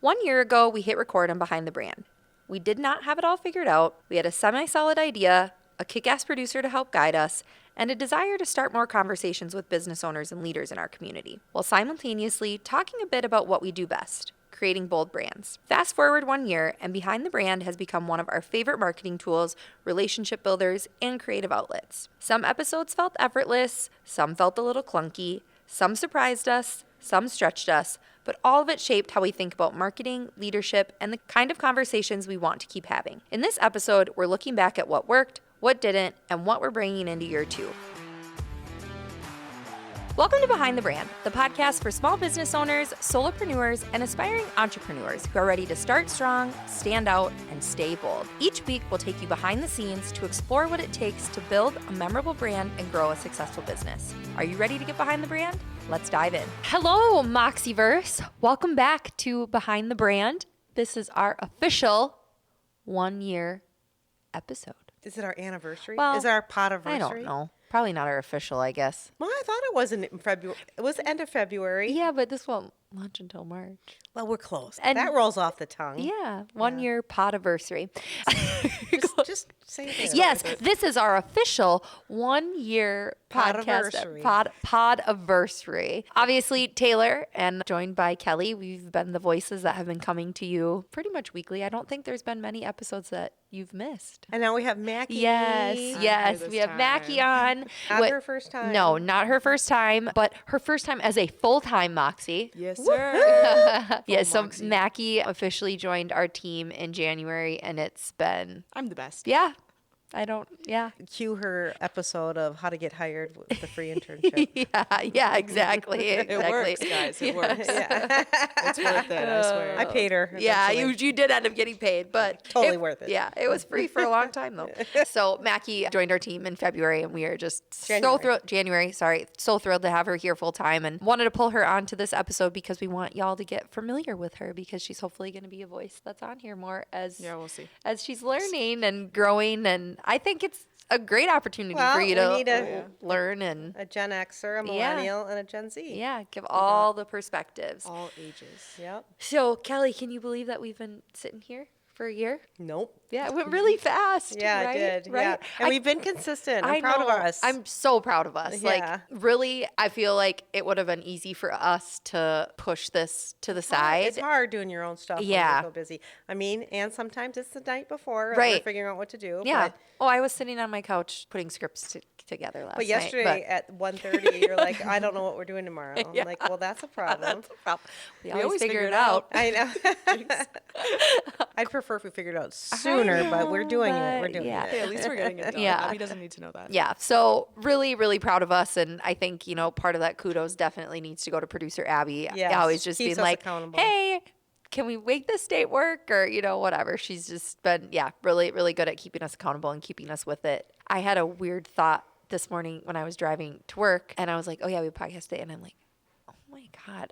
1 year ago, we hit record on Behind the Brand. We did not have it all figured out. We had a semi-solid idea, a kick-ass producer to help guide us, and a desire to start more conversations with business owners and leaders in our community, while simultaneously talking a bit about what we do best, creating bold brands. Fast forward 1 year, and Behind the Brand has become one of our favorite marketing tools, relationship builders, and creative outlets. Some episodes felt effortless, some felt a little clunky, some surprised us, some stretched us, but all of it shaped how we think about marketing, leadership, and the kind of conversations we want to keep having. In this episode, we're looking back at what worked, what didn't, and what we're bringing into year 2. Welcome to Behind the Brand, the podcast for small business owners, solopreneurs, and aspiring entrepreneurs who are ready to start strong, stand out, and stay bold. Each week, we'll take you behind the scenes to explore what it takes to build a memorable brand and grow a successful business. Are you ready to get behind the brand? Let's dive in. Hello, Moxieverse. Welcome back to Behind the Brand. This is our official 1 year episode. Is it our anniversary? Well, is it our podiversary? I don't know. Probably not our official, I guess. Well, I thought it was in February. It was the end of February. Yeah, but this won't launch until March. Well, we're close. And that rolls off the tongue. Yeah, 1 year podiversary. Just say it. Yes, this is our official 1 year podcast podiversary. Obviously, Taylor and joined by Kelly. We've been the voices that have been coming to you pretty much weekly. I don't think there's been many episodes that you've missed. And now we have Macki. Yes, we have Macki on. Not her first time. No, not her first time, but her first time as a full-time Moxie. Yes, sir. Yeah, so Moxie. Macki officially joined our team in January, and it's been, I'm the best. yeah. Cue her episode of how to get hired with the free internship. yeah, exactly. It works, guys. It works. It's worth it, I swear. I paid her. Yeah, eventually. you did end up getting paid, but Totally worth it. Yeah, it was free for a long time though. So Macki joined our team in February, and we are just so thrilled. So thrilled to have her here full time, and wanted to pull her onto this episode because we want y'all to get familiar with her, because she's hopefully going to be a voice that's on here more as we'll see. As she's learning and growing, and I think it's a great opportunity for you we to need learn and a Gen Xer, a millennial, and a Gen Z. give all the perspectives. All ages. Yep. So Kelly, can you believe that we've been sitting here for a year? Nope. Yeah, it went really fast. Yeah, right? it did. Right? Yeah. And we've been consistent. I'm proud of us. I'm so proud of us. Yeah. Like, really, I feel like it would have been easy for us to push this to the side. It's hard doing your own stuff when you're so busy. I mean, and sometimes it's the night before. Right. We're figuring out what to do. Yeah. I was sitting on my couch putting scripts together last night. But yesterday at 1:30, you're like, I don't know what we're doing tomorrow. Yeah. I'm like, well, that's a problem. That's a problem. We always always figure figure it it out. I know. I'd prefer if we figured it out sooner, but we're doing it. We're doing yeah. it. Hey, at least we're getting it done. Yeah. He doesn't need to know that. Yeah. So really, really proud of us. And I think, part of that kudos definitely needs to go to producer Abby. Yes. Always just Keeps being us like, accountable. hey, can we make this date work? Or, whatever. She's just been, really, really good at keeping us accountable and keeping us with it. I had a weird thought this morning when I was driving to work, and I was like, oh yeah, we have a podcast today. And I'm like, oh my God,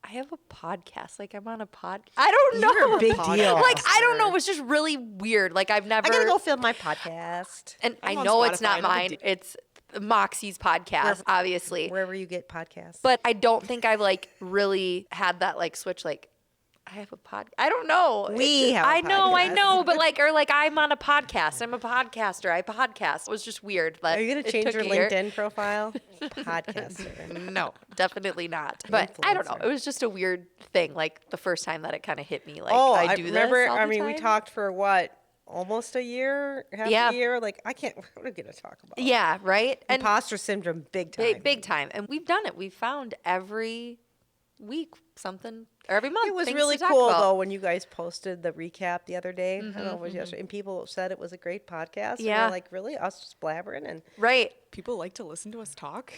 I have a podcast. Like, I'm on a podcast. I don't know. You're a big deal. Like, I don't know. It was just really weird. Like, I've never. I gotta go film my podcast. And I'm I on know it's Spotify, not no big mine. deal. It's Moxie's podcast, obviously. Wherever you get podcasts. But I don't think I've really had that switch. I have a podcast. I don't know. We have a I know, podcast. but I'm on a podcast. I'm a podcaster. I podcast. It was just weird. Are you gonna It change took your a year. LinkedIn profile? Podcaster. No, definitely not. But I don't know. Influencer. It was just a weird thing. The first time that it kind of hit me. I do remember. this all the We time. talked for what? Almost a year, half Yeah. a year. Like, I can't. What are we gonna talk about? Yeah, right. And Imposter syndrome, big time. big time. And we've done it. We've found every week something, or every month. It was things really to talk cool about. though when you guys posted the recap the other day. I don't know if it was yesterday, and people said it was a great podcast. And Yeah. we're like, really, us just blabbering, and Right. People like to listen to us talk.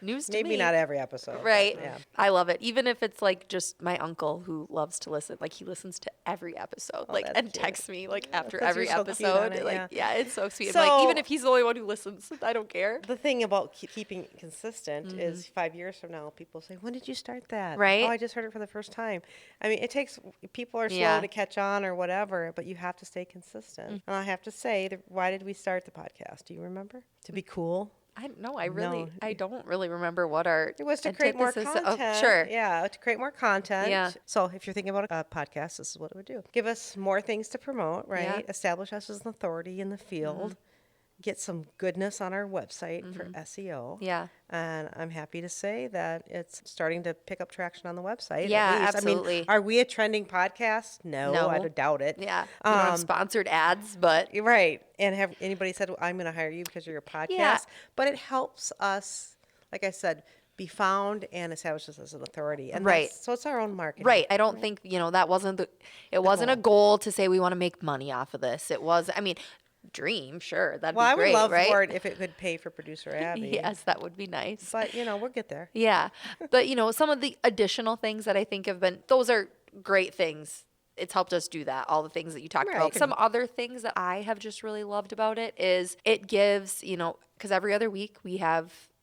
News to maybe me. not every episode, but Right. yeah. I love it. Even if it's just my uncle who loves to listen. He listens to every episode. that's And cute. texts me after 'cause every you're so cute on episode. it, yeah. It's so sweet. So- even if he's the only one who listens, I don't care. The thing about keeping it consistent is 5 years from now, people say, when did you start that? Right. Oh, I just heard it for the first time. I mean, it takes, people are slow Yeah. to catch on or whatever, but you have to stay consistent. And I have to say, why did we start the podcast? Do you remember? To be cool? I don't really remember what our It was to create more antithesis content. of. Sure. Yeah, to create more content. Yeah. So if you're thinking about a podcast, this is what it would do. Give us more things to promote, right? Yeah. Establish us as an authority in the field. Get some goodness on our website for SEO. Yeah. And I'm happy to say that it's starting to pick up traction on the website. Yeah, at least. absolutely. I mean, are we a trending podcast? No, I would doubt it. Yeah. We don't have sponsored ads, but You're right. And have anybody said, well, I'm going to hire you because you're a podcast? Yeah. But it helps us, like I said, be found and establish us as an authority. And Right. so it's our own marketing. right. I don't think, that wasn't it wasn't a goal to say we want to make money off of this. It was, dream, sure. That'd Well, be I would great, love right? for it if it could pay for producer Abby. Yes, that would be nice. But, we'll get there. Yeah. But, some of the additional things that I think have been, those are great things. It's helped us do that, all the things that you talked Right. about. Some other things that I have just really loved about it is it gives, because every other week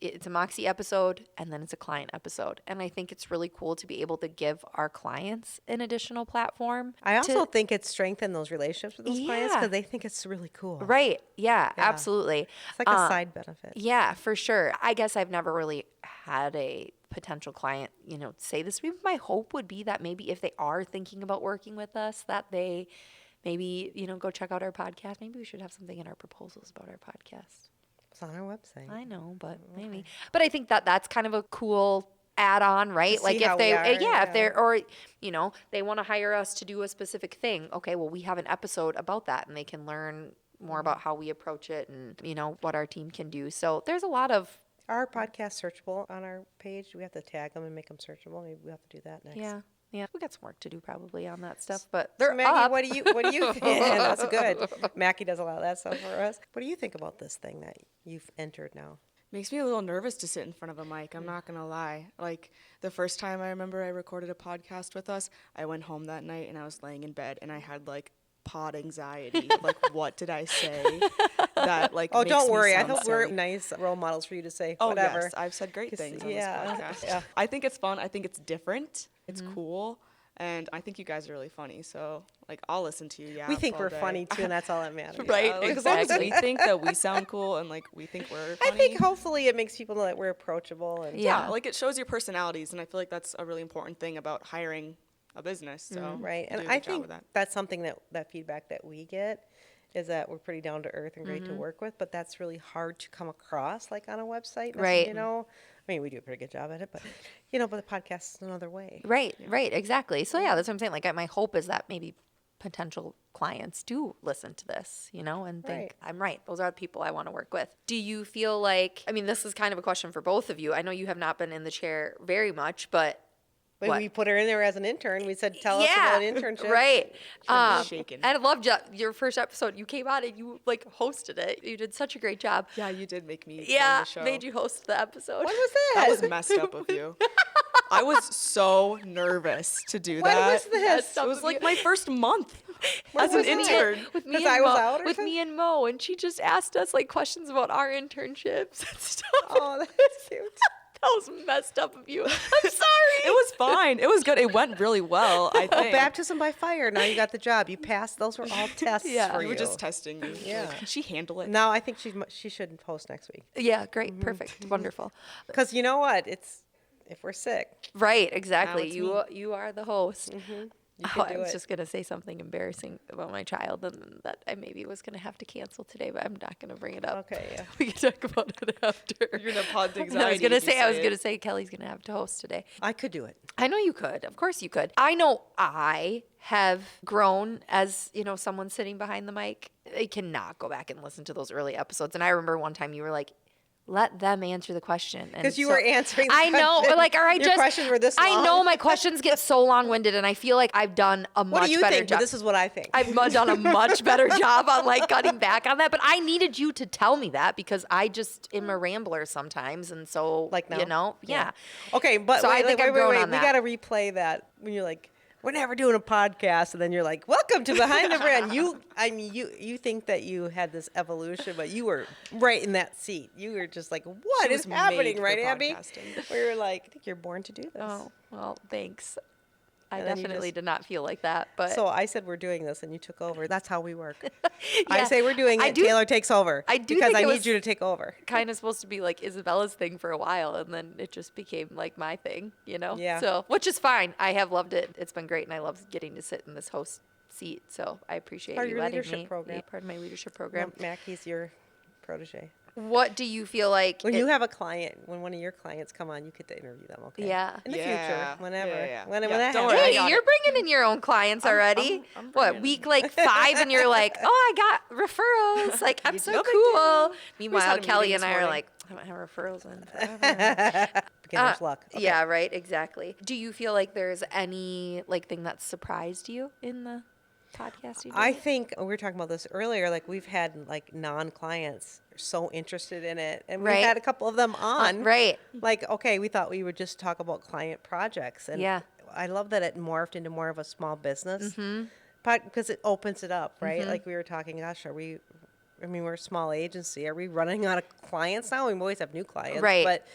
it's a Moxie episode and then it's a client episode. And I think it's really cool to be able to give our clients an additional platform. I also think it's strengthened those relationships with those clients Yeah. because they think it's really cool. Right. Yeah, absolutely. It's like a side benefit. Yeah, for sure. I guess I've never really had a potential client, say this. My hope would be that maybe if they are thinking about working with us, that they maybe, go check out our podcast. Maybe we should have something in our proposals about our podcast. It's on our website. I know, but maybe. But I think that that's kind of a cool add-on, right? To Like see if how they, we are, if they're, or, they want to hire us to do a specific thing. Okay, well, we have an episode about that and they can learn more about how we approach it and, what our team can do. So there's a lot of, Are our podcasts searchable on our page? Do we have to tag them and make them searchable? Maybe we have to do that next. yeah, we got some work to do probably on that stuff, but So they're Maggie, up. what do you think? That's good. Macki does a lot of that stuff for us. What do you think about this thing that you've entered now? Makes me a little nervous to sit in front of a mic. I'm not going to lie. Like the first time I remember I recorded a podcast with us, I went home that night and I was laying in bed and I had like pod anxiety. Like, what did I say? That like. Oh, makes don't me worry. I sound hope we're silly. nice role models for you to say Oh, whatever. yes. I've said great things on yeah, this podcast. yeah. I think it's fun. I think it's different. It's cool. And I think you guys are really funny. So, like, I'll listen to you. Yeah. We think we're funny too, and that's all that matters. Right, Like, as long as exactly. we think that we sound cool and like we think we're I funny. think hopefully it makes people know that we're approachable and Yeah. Like it shows your personalities, and I feel like that's a really important thing about hiring a business. So right. you And do a I good job think with that. that's something that feedback that we get is that we're pretty down to earth and great to work with, but that's really hard to come across like on a website. Right. I mean, we do a pretty good job at it, but but the podcast is another way. Right, exactly. So yeah, that's what I'm saying. Like my hope is that maybe potential clients do listen to this, and think Right. I'm right. Those are the people I want to work with. Do you feel like, this is kind of a question for both of you. I know you have not been in the chair very much, but When what? we put her in there as an intern, we said, tell us about an internship. Right. been shaken. And I loved your first episode. You came on and you like hosted it. You did such a great job. Yeah, you did make me. Yeah, on the show. made you host the episode. When was that? That was messed up of you. I was so nervous to do When that. was this? It was like my first month as an was it? intern. with me 'Cause and I was Mo, out or with me and Mo, and she just asked us like questions about our internships and stuff. Oh, that's cute. That was messed up of you. I'm sorry. It was fine. It was good. It went really well, I think. Baptism by fire. Now you got the job. You passed. Those were all tests Yeah. for We you. were just testing you. Yeah. Like, can she handle it? No, I think she should host next week. Yeah, great, perfect, wonderful. Because you know what? It's if we're sick, Right, exactly. it's You are the host. you Oh, can I do was it. just gonna say something embarrassing about my child, and that I maybe was gonna have to cancel today, but I'm not gonna bring it up. Okay, yeah. We can talk about it after. You're gonna pod I anxiety. was gonna if you say I was it. gonna say Kelly's gonna have to host today. I could do it. I know you could. Of course you could. I know I have grown as, someone sitting behind the mic. I cannot go back and listen to those early episodes. And I remember one time you were like, let them answer the question. Because you were answering the I know. question. Like, or Your questions were this long. I know my questions get so long-winded, and I feel like I've done a What much do you better think? job. Well, this is what I think. I've done a much better job on like cutting back on that, but I needed you to tell me that because I just am a rambler sometimes, and so Like now? yeah. Okay, but So I wait, think wait, I've wait, grown wait. on We that. got to replay that when you're like, we're never doing a podcast, and then you're like, welcome to Behind the Brand. You think that you had this evolution, but you were right in that seat. You were just like, what She is was happening, made for right, Abby? podcasting. We were like, I think you're born to do this. Oh well, thanks. I And then you definitely just- did not feel like that, but So I said we're doing this, and you took over. That's how we work. I Yeah, say we're doing I it. do- Taylor takes over. I do because think I it need was- you to take over. kind of supposed to be like Isabella's thing for a while, and then it just became like my thing, you know? Yeah. So, which is fine. I have loved it. It's been great, and I love getting to sit in this host seat. So I appreciate Part of you your letting leadership me program. be part of my leadership program. Mackie's your protege. What do you feel like? When you have a client, when one of your clients come on, you get to interview them, okay? Yeah. In the Yeah. future, whenever. Yeah. When Yeah, that don't worry, I happens. got Hey, you're it. bringing in your own clients already. I'm What, bringing week like 5 and you're like, oh, I got referrals. Like, I'm so No big cool. deal. Meanwhile, had a Kelly meeting and this I are morning. like, I haven't had referrals in forever. Beginner's luck. Okay. Yeah, right, exactly. Do you feel like there's any like thing that surprised you in the podcast you did? I think we were talking about this earlier. Like we've had like non-clients so interested in it, and Right. we had a couple of them on. right. Like, okay, we thought we would just talk about client projects, and Yeah. I love that it morphed into more of a small business, Mm-hmm. because it opens it up, right? Like we were talking, gosh, are we? I mean, we're a small agency. Are we running out of clients now? We always have new clients, Right. But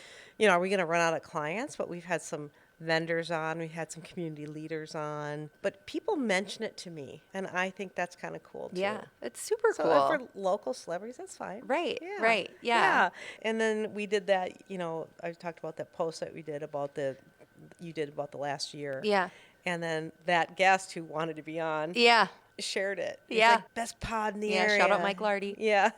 are we going to run out of clients? But we've had some vendors on, we had some community leaders on, but people mention it to me, and I think that's kind of cool too. Yeah, it's super So cool. for local celebrities, that's fine. Right, Yeah. right, yeah. And then we did that, I talked about that post that we did about you did about the last year. Yeah. And then that guest who wanted to be on Yeah. shared it. It's Yeah. like, best pod in the Yeah, area. shout out Mike Lardy. Yeah.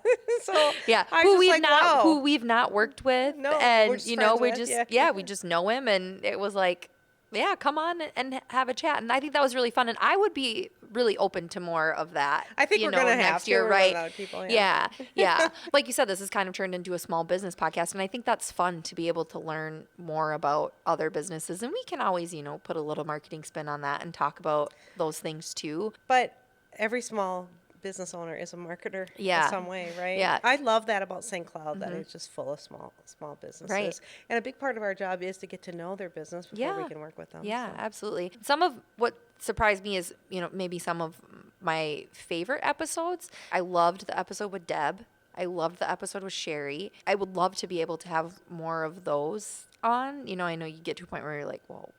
So Yeah, I who was we've like, not wow. who we've not worked with, No, we're and just you know friends we with, just yeah. we just know him, and it was like, yeah, come on and have a chat, and I think that was really fun, and I would be really open to more of that. I think you we're know, gonna next have to. year, We're right? running out of people, yeah, yeah. Like you said, this has kind of turned into a small business podcast, and I think that's fun to be able to learn more about other businesses, and we can always put a little marketing spin on that and talk about those things too. But every small business owner is a marketer Yeah. in some way, right? Yeah. I love that about St. Cloud, that it's just full of small businesses. Right. And a big part of our job is to get to know their business before we Yeah. can work with them. Yeah, so. absolutely. Some of what surprised me is, maybe some of my favorite episodes. I loved the episode with Deb. I loved the episode with Sherry. I would love to be able to have more of those on. I know you get to a point where you're like, well,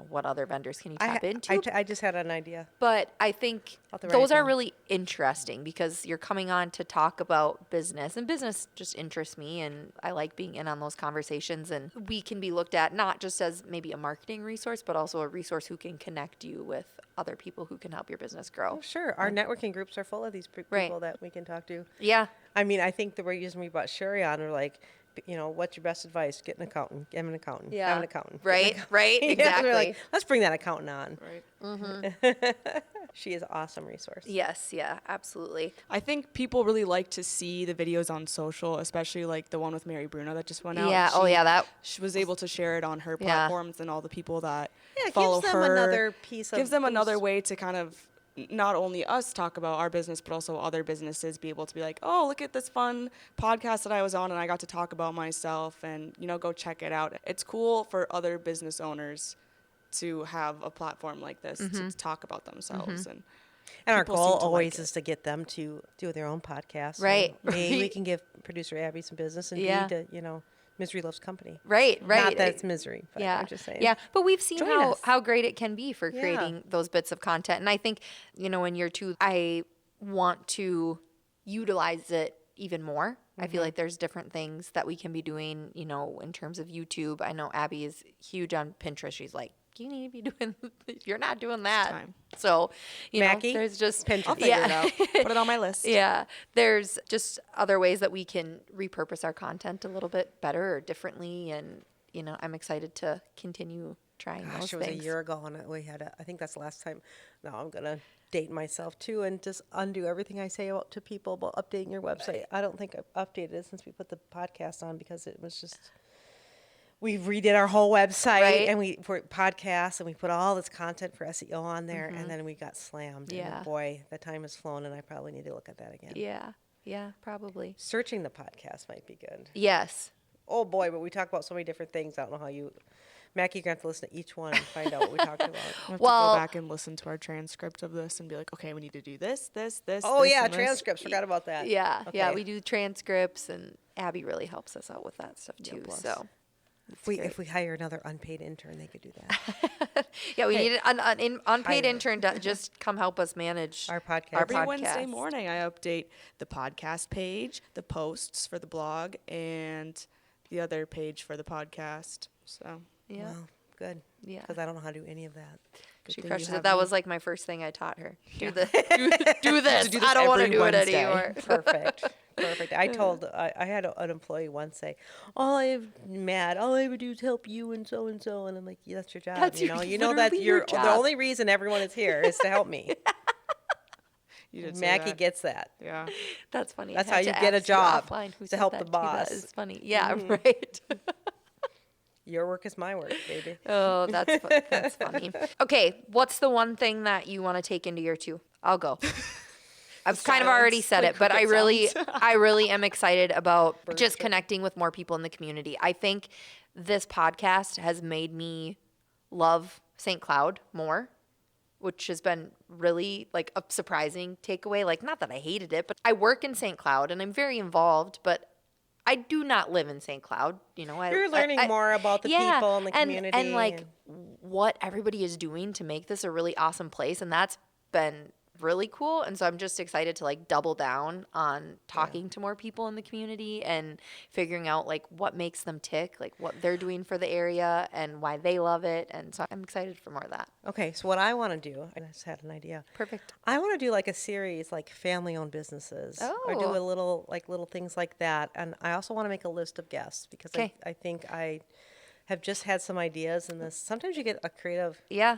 what other vendors can you tap into? I just had an idea. But I think I'll have to write those it are down. really interesting because you're coming on to talk about business, and business just interests me, and I like being in on those conversations. And we can be looked at not just as maybe a marketing resource, but also a resource who can connect you with other people who can help your business grow. Oh, sure. Our networking groups are full of these people Right. that we can talk to. Yeah. I mean, I think the reason we brought Sherry on are like, what's your best advice? Get an accountant. Get an accountant. Yeah. Have an accountant. Get an Right, accountant. right, Yeah, we're exactly. like, let's bring that accountant on. Right. She is an awesome resource. Yes, yeah, absolutely. I think people really like to see the videos on social, especially like the one with Mary Bruno that just went out. Yeah, oh yeah, that She was able to share it on her Yeah. platforms, and all the people that Yeah, it follow gives them her another piece of gives them another boost. way to kind of not only us talk about our business, but also other businesses be able to be like, oh, look at this fun podcast that I was on and I got to talk about myself, and go check it out. It's cool for other business owners to have a platform like this to talk about themselves. And our people goal seem to like always it. is to get them to do their own podcast. Right, And A, we right. can give producer Abby some business, and Yeah. B, to, misery loves company. right. Not that it's misery, but Yeah. I'm just saying. Yeah, but we've seen Join us. how great it can be for Yeah. creating those bits of content. And I think, in year 2, I want to utilize it even more. I feel like there's different things that we can be doing, in terms of YouTube. I know Abby is huge on Pinterest. She's like, you need to be doing, you're not doing that. time. So, Mackie, there's just, Pinterest. I'll figure it out. Put it on my list. yeah, there's just other ways that we can repurpose our content a little bit better or differently. And, I'm excited to continue trying Gosh, those it was things. a year ago, and we had I think that's the last time. Now I'm going to date myself, too, and just undo everything I say to people about updating your website. I don't think I've updated it since we put the podcast on, because it was just... We redid our whole website, Right. and we for podcasts, and we put all this content for SEO on there, and then we got slammed. Yeah. And boy, the time has flown, and I probably need to look at that again. Yeah, probably. Searching the podcast might be good. Yes. Oh boy, but we talk about so many different things. I don't know how you, Mackie, you're gonna have to listen to each one and find out what we talked about. We'll have Well- to go back and listen to our transcript of this and be like, okay, we need to do this. Oh this, yeah, and this. transcripts. Forgot about that. Yeah, Okay. we do transcripts, and Abby really helps us out with that stuff Yeah, too. plus. So, If we hire another unpaid intern, they could do that. Yeah, we need an unpaid intern to just come help us manage Our podcast. Our Every Wednesday podcast. morning, I update the podcast page, the posts for the blog, and the other page for the podcast. So Yeah. Wow, good. Yeah. Because I don't know how to do any of that. good She thing you crushes have it. That me. was like my first thing I taught her. Yeah. Do this. do this I don't want to every do Wednesday. it anymore. Perfect. Perfect. I had an employee once say, all I ever do is help you and so, and I'm like, yeah, that's your job. That's you know that literally your you're the job. only reason everyone is here is to help me. You did say Mackie that. gets that. Yeah. That's funny. That's I had how you to get a ask you job, offline who to said help that the to you. boss. That is funny. Yeah, right. Your work is my work, baby. Oh, that's funny. Okay, what's the one thing that you want to take into year 2? I'll go. I've kind of already silence, said like it, but I cricket really am excited about just connecting with more people in the community. I think this podcast has made me love St. Cloud more, which has been really like a surprising takeaway. Like, not that I hated it, but I work in St. Cloud and I'm very involved, but I do not live in St. Cloud. You're learning more about the people in the community. And like what everybody is doing to make this a really awesome place. And that's been really cool. And so I'm just excited to like double down on talking to more people in the community and figuring out like what makes them tick, like what they're doing for the area and why they love it. And so I'm excited for more of that. Okay, so what I want to do, I just had an idea. Perfect. I want to do like a series like family-owned businesses, or do Oh. a little things like that. And I also want to make a list of guests because Okay. I think I have just had some ideas in this. Sometimes you get a creative. Yeah.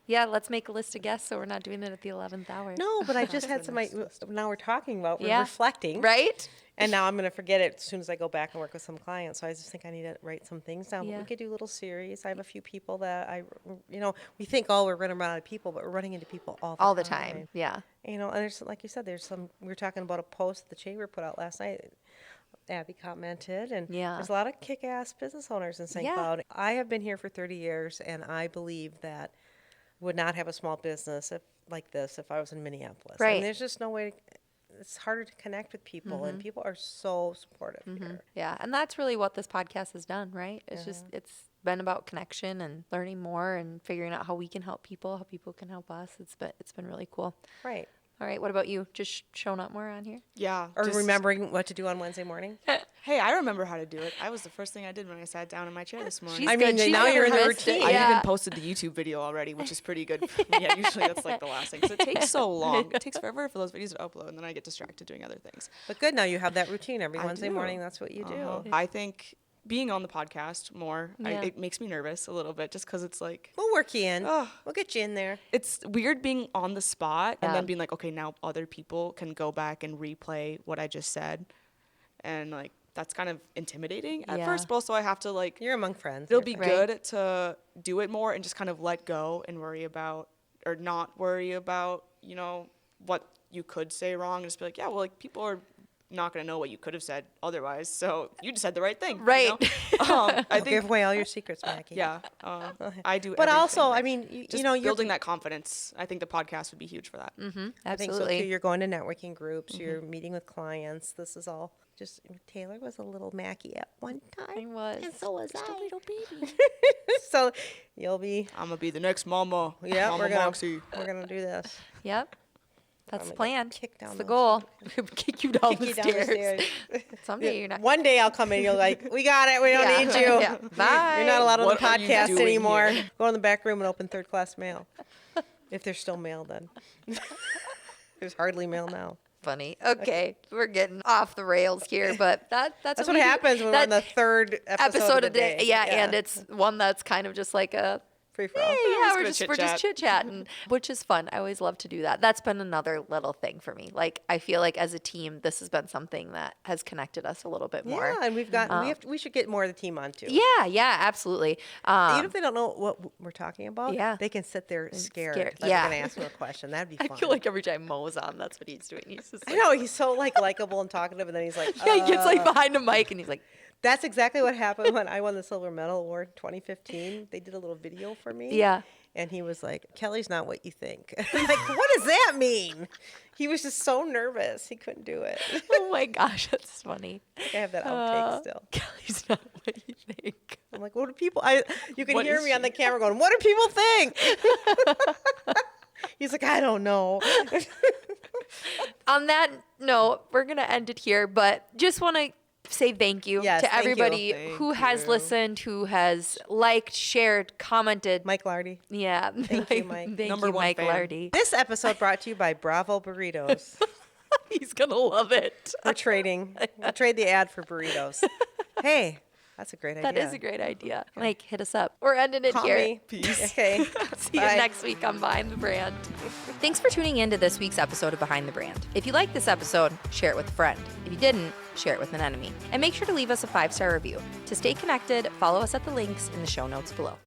Yeah. Let's make a list of guests so we're not doing it at the 11th hour. No, but I just had some. Now we're talking about we're Yeah. reflecting, Right? And now I'm going to forget it as soon as I go back and work with some clients. So I just think I need to write some things down. But Yeah. we could do little series. I have a few people that we think, oh, we're running out of people, but we're running into people all the time. Yeah. And there's, like you said, we were talking about a post the Chamber put out last night. Abby commented, and Yeah. there's a lot of kick-ass business owners in St. Yeah. Cloud. I have been here for 30 years, and I believe that would not have a small business like this if I was in Minneapolis. Right. And there's just no way. It's harder to connect with people, and people are so supportive here. Yeah, and that's really what this podcast has done, right? It's just it's been about connection and learning more and figuring out how we can help people, how people can help us. It's been really cool. Right. All right, what about you? Just showing up more on here? Yeah. Or just- remembering what to do on Wednesday morning. Hey, I remember how to do it. I was the first thing I did when I sat down in my chair this morning. She's I mean, good. She's now never you're in the missed it. routine. I Yeah. even posted the YouTube video already, which is pretty good. Yeah, usually that's like the last thing. 'Cause it takes so long. It takes forever for those videos to upload, and then I get distracted doing other things. But good, now you have that routine every I Wednesday do. morning. That's what you do. I think being on the podcast more, Yeah. it makes me nervous a little bit just because it's like, We'll work you in. Oh. We'll get you in there. it's weird being on the spot and Yeah. then being like, okay, now other people can go back and replay what I just said. And like, that's kind of intimidating at Yeah. first, but also I have to like, You're among friends. it'll You're be fine. Right. good to do it more and just kind of let go and worry about, or not worry about, what you could say wrong and just be like, yeah, well, like people are not going to know what you could have said otherwise. So you just said the right thing. Right. I Don't think, give away all your secrets, Mackie. yeah, I do. But everything. also, I mean, Just you're building that confidence. I think the podcast would be huge for that. I think so too. Absolutely. You're going to networking groups. You're meeting with clients. This is all just. Taylor was a little Mackie at one time. I was. And so was Just a I. little baby. So you'll be. I'm gonna be the next mama. Yeah, Mama we're gonna Moxie. do this. Yep. That's the gonna plan. kick down That's the those goal. Kick you down, Kick the, you stairs. down the stairs. Someday you're not. One day I'll come in. You're like, we got it. We don't Yeah, need you. yeah. Bye. You're not allowed on What the are you podcast doing anymore. here? Go in the back room and open third-class mail. If there's still mail, then. There's hardly mail now. Funny. Okay, we're getting off the rails here, but that's what we do. happens when we're on the That third episode of the day. Yeah, and it's one that's kind of just like a free for all. yeah, just we're gonna just chit-chat. chit chatting, which is fun. I always love to do that. That's been another little thing for me. Like I feel like as a team, this has been something that has connected us a little bit more. Yeah, and we've got we should get more of the team on too. Yeah, absolutely. Even if they don't know what we're talking about, Yeah. they can sit there scared. scared. Like Yeah. we're gonna ask them a question. That'd be I fun. feel like every time Mo's on, that's what he's doing. He's just I like, know he's so like likable and talkative, and then he's like, yeah, he gets like behind a mic and he's like, That's exactly what happened when I won the silver medal award in 2015. They did a little video for me. yeah, And he was like, Kelly's not what you think. I'm like, what does that mean? He was just so nervous. He couldn't do it. Oh my gosh, that's funny. I have that outtake still. Kelly's not what you think. I'm like, what do people, you can What hear is me on she? the camera going, what do people think? He's like, I don't know. On that note, we're going to end it here, but just want to say thank you Yes, to thank you. everybody Thank who has you. listened, who has liked, shared, commented. Mike Lardy. Yeah. Thank you, Mike. Thank Number you, one Mike fan. Lardy. This episode brought to you by Bravo Burritos. He's going to love it. We're trading. We'll trade the ad for burritos. Hey, that's a great idea. That is a great idea. Mike, hit us up. We're ending it Call here. me. Peace. Okay. See Bye. you next week on Behind the Brand. Thanks for tuning in to this week's episode of Behind the Brand. If you liked this episode, share it with a friend. If you didn't, share it with an enemy. And make sure to leave us a 5-star review. To stay connected, follow us at the links in the show notes below.